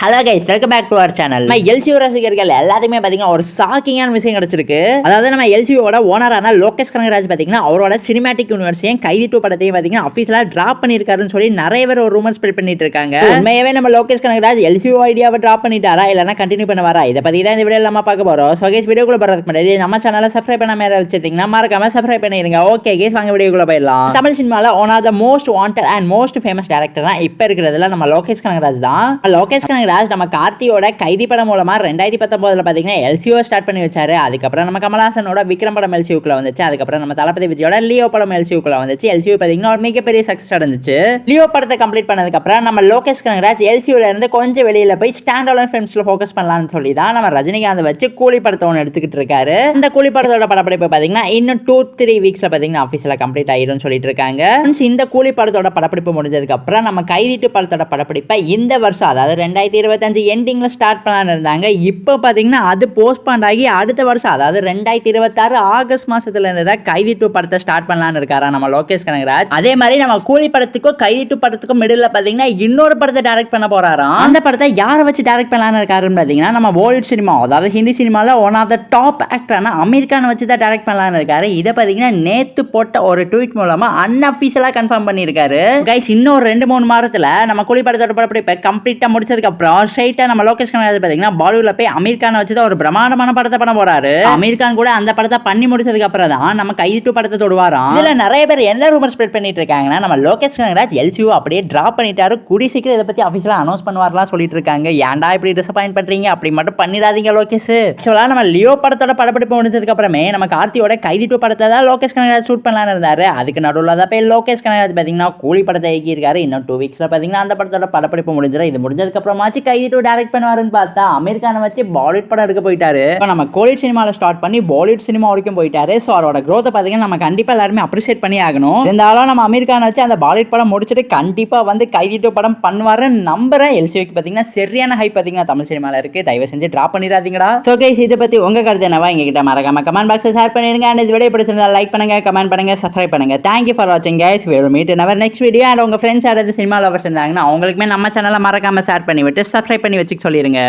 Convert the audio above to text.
Hello guys, welcome back to our channel. நம்ம LCU ரசிகர்கள் எல்லாத்துக்குமே பாத்தீங்கன்னா ஒரு ஷாக்கிங்கான விஷயம் கிடைச்சிருக்கு. அதாவது நம்ம எல்சியூவோட ஓனரான லோகேஷ் கனகராஜ் பாத்தீங்கன்னா அவரோட சினிமாட்டிக் யூனிவர்ஸையும் கைதி 2 படத்தையும் பாத்தீங்கன்னா அபிஷியலா டிராப் பண்ணிருக்காருன்னு சொல்லி நிறைய பேர் ஒரு ரூமர் ஸ்ப்ரெட் பண்ணிட்டு இருக்காங்க. உண்மையாவே நம்ம லோகேஷ் கனகராஜ் எல்சியூ ஐடியாவை டிராப் பண்ணிட்டாரா இல்லனா கண்டினியூ பண்ணுவாரா, இதை பத்தி தான் இந்த வீடியோ நம்ம பார்க்க போறோம். சோ கைஸ், வீடியோக்குள்ள போறதுக்கு முன்னாடி நம்ம சேனலை சப்ஸ்கிரைப் பண்ணாம வச்சிருந்தீங்கன்னா மறக்காம சப்ஸ்கிரைப் பண்ணிருங்க. ஓகே கைஸ், வாங்க வீடியோக்குள்ள போயிடலாம். தமிழ் சினிமால one of the most wanted and most famous டைரக்டரா இப்ப இருக்கிறதுல நம்ம லோகேஷ் கனகராஜ் தான். லோகேஷ் கனகராஜ் நம்ம கார்த்தி கைதி படம் மூலமா 2019 பாத்தீங்கன்னா எல்சியூ ஸ்டார்ட் பண்ணி வச்சாரு. அதுக்கப்புறம் நம்ம கமலஹாசனோட விக்ரம் படம் எல்சியூக்குள்ள வந்துச்சு. அதுக்கப்புறம் நம்ம தளபதி விஜயோட லியோ படம் எல்சியூக்குள்ள வந்துச்சு. எல்சியூ பாத்தீங்கன்னா ஒரு மிகப்பெரிய சக்சஸ் அடைஞ்சிச்சு. லியோ படத்தை கம்ப்ளீட் பண்ணதுக்கு அப்புறம் நம்ம லோகேஷ் கனகராஜ் எல்சியூல இருந்து கொஞ்சம் வெளியில போய் ஸ்டாண்ட் அலோன் ஃபிலிம்ஸ்ல ஃபோக்கஸ் பண்ணலாம்னு சொல்லி தான் நம்ம ரஜினிகாந்த் வச்சு கூலி படத்தை ஒன்று எடுத்துக்கிட்டு இருக்காரு. இந்த கூலி படத்தோட படப்பிடிப்பு பாத்தீங்கன்னா இன்னும் 2-3 வீக்ஸ்ல பாத்தீங்கன்னா ஆஃபீஸ்ல கம்ப்ளீட் ஆயிரும் சொல்லிட்டு இருக்காங்க. இந்த கூலி படத்தோட படப்பிடிப்பு முடிஞ்சதுக்கு அப்புறம் நம்ம கைதி 2 படத்தோட படப்பிடிப்பை இந்த வருஷம் அதாவது 2025 எண்டிங் ஸ்டார்ட் பண்ணலாம்னு இருந்தாங்க. இப்போ பாத்தீங்கன்னா அது போஸ்ட்பாண்ட் ஆகி அடுத்த வருஷம் அதாவது 2026 ஆகஸ்ட் மாசத்துல இருந்து தான் கைதி 2 படத்தை ஸ்டார்ட் பண்ணலாம்னு இருக்காரா நம்ம லோகேஷ் கனகராஜ். அதே மாதிரி நம்ம கூலி படத்துக்கும் கைதி 2 படத்துக்கும் மிடில் பாத்தீங்கன்னா இன்னொரு படத்தை டைரக்ட் பண்ண போறாராம். அந்த படத்தை யாரை வச்சு டைரக்ட் பண்ணலாம்னு இருக்காருன்னு பாத்தீங்கன்னா நம்ம பாலிவுட் சினிமா அதாவது ஹிந்தி சினிமால ஒன் ஆஃப் த டாப் ஆக்டரான அமீர் கான் வச்சு தான் டைரக்ட் பண்ணலாம்னு இருக்காரு. இதை பாத்தீங்கன்னா நேத்து போட்ட ஒரு ட்வீட் மூலமா அன்அஃபிஷியலா கன்ஃபார்ம் பண்ணியிருக்காரு. கைஸ், இன்னும் 2-3 மாதத்துல நம்ம கூலி படத்தோட படப்பிடிப்பை கம்ப்ளீட்டா முடிச்சதுக்கு அப்புறம் ஸ்ட்ரைட்டா நம்ம லோகேஷ் கனகராஜ் பாத்தீங்கன்னா பாலிவுட்ல போய் அமீர் கான் வச்சு ஒரு பிரம்மாண்டமான படத்தை பண்ண போறாரு. அமீர் கான் கூட அந்த படத்தை பண்ணி முடிச்சதுக்கு அப்புறம் தான் நம்ம கைதி 2 படத்தை தொடுவாராம். இதுல நிறைய பேர் என்ன ரூமர் ஸ்ப்ரெட் பண்ணிட்டு இருக்காங்கன்னா நம்ம லோகேஷ் கனகராஜ் எல்சியூ அப்படியே டிராப் பண்ணிட்டாரு, கூடி சீக்கிரம் இதை பத்தி ஆஃபீஸ்ல அனௌன்ஸ் பண்ணுவார்லாம் சொல்லிட்டு இருக்காங்க. ஏன்டா இப்படி டிசப்பாயிண்ட் பண்றீங்க, அப்படி மட்டும் பண்ணிடாதீங்க லோகேஷ். ஆக்சுவலா நம்ம லியோ படத்தோட படப்பிடிப்பு முடிஞ்சதுக்கு அப்புறமே நம்ம கார்த்தியோட கைதி 2 படத்தை தான் லோகேஷ் கனகராஜ் ஷூட் பண்ணலாம்னு இருந்தாரு. அதுக்கு நடுவில் தான் போய் லோகேஷ் கனகராஜ் பாத்தீங்கன்னா கூலி படத்தை இயக்கி இருக்காரு. இன்னும் 2 வீக்ஸ்ல பாத்தீங்கன்னா அந்த படத்தோட படப்பிடிப்பு முடிஞ்சிடும். இது முடிஞ்சதுக்கு அப்புறமாச்சு கைதி 2 டைரக்ட் பண்ணுவாருன்னு பார்த்தா அமீர் கானை வச்சு பாலிவுட் படம் எடுக்க போயிட்டாரு. நம்ம கோலிவுட் சினிமாவில் ஸ்டார்ட் பண்ணி பாலிவுட் சினிமா வரைக்கும் போயிட்டாரு. ஸோ அவரோட க்ரோத்தை பார்த்தீங்கன்னா நம்ம கண்டிப்பாக எல்லாருமே அப்ரிஷியேட் பண்ணி ஆகணும். இருந்தாலும் நம்ம அமீர் கானை வச்சு அந்த பாலிவுட் படம் முடிச்சுட்டு கண்டிப்பாக வந்து கைதி 2 படம் பண்ணுவாருன்னு நம்புறேன். எல்சியூக்கு பார்த்தீங்கன்னா சரியான ஹைப் பார்த்தீங்கன்னா தமிழ் சினிமாவில் இருக்கு. தயவு செஞ்சு டிராப் பண்ணிடாதீங்கடா. ஸோ கைஸ், இதை பற்றி உங்க கருத்து என்னவா எங்ககிட்ட மறக்காம கமெண்ட் பாக்ஸில் ஷேர் பண்ணிடுங்க. அண்ட் இந்த வீடியோ பிடிச்சிருந்தா லைக் பண்ணுங்க, கமெண்ட் பண்ணுங்க, சப்ஸ்கிரைப் பண்ணுங்க. தேங்க்யூ ஃபார் வாட்சிங் guys. we will meet in our next video. And உங்க ஃப்ரெண்ட்ஸ் யாராவது சினிமா லவர்ஸ் இருந்தாங்கன்னா அவங்களுக்குமே நம்ம சேனலை மறக்காம ஷேர் பண்ணி விட்டு சப்ஸ்கிரைப் பண்ணி வச்சுக்க சொல்லிடுங்க.